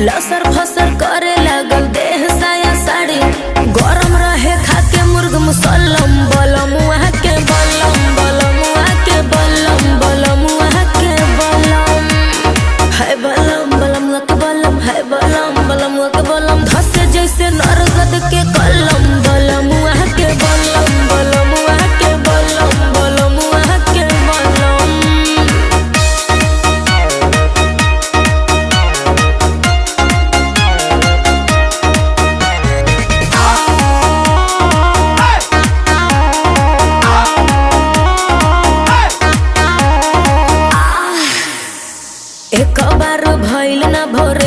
लसर फसर करे लगल देह साया साड़ी गरम रहे खाके मुर्ग मुसल्लम बलम वहाँ के बलम बलम वहाँ के बलम बलम वहाँ के बलम है बलम बलम वहाँ के बलम है बलम बलम वहाँ के बलम धसे जैसे नरगद के कलम बलम वहाँ के बलम बलम वहाँ के बलम बलम वहाँ के बलम। एक बार भइल ना भोर